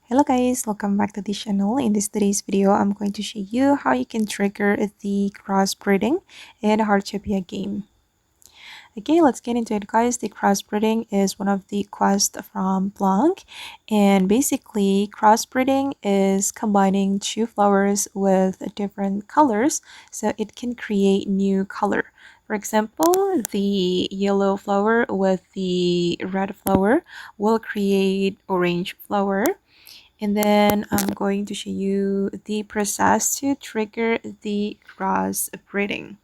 Hello guys, welcome back to the channel. In today's video, I'm going to show you how you can trigger the crossbreeding in Heartopia game. Okay, let's get into it guys. The crossbreeding is one of the quests from Blanc, and basically crossbreeding is combining two flowers with different colors so it can create new color. For example, the yellow flower with the red flower will create orange flower, and then I'm going to show you the process to trigger the crossbreeding.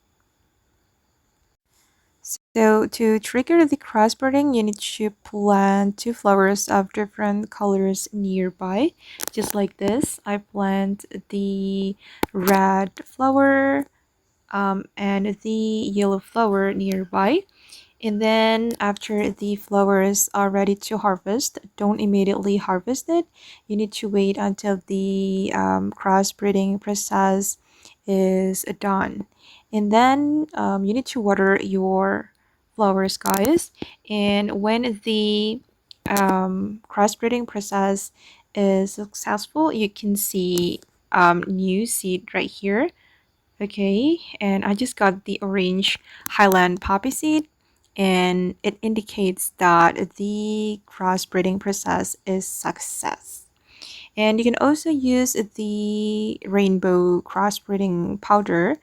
So to trigger the crossbreeding, you need to plant two flowers of different colors nearby. Just like this, I plant the red flower and the yellow flower nearby. And then after the flowers are ready to harvest, don't immediately harvest it. You need to wait until the crossbreeding process is done. And then you need to water your flowers, guys. And when the crossbreeding process is successful, you can see new seed right here. Okay, and I just got the Orange Highland Poppy seed, and it indicates that the crossbreeding process is success. And you can also use the Rainbow Crossbreeding Powder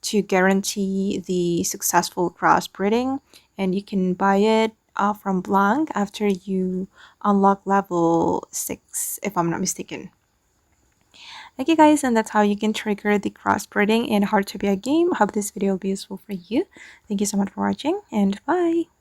to guarantee the successful crossbreeding, and you can buy it from Blanc after you unlock level 6, if I'm not mistaken. Okay guys, and that's how you can trigger the crossbreeding in Heartopia game. Hope this video will be useful for you. Thank you so much for watching, and bye!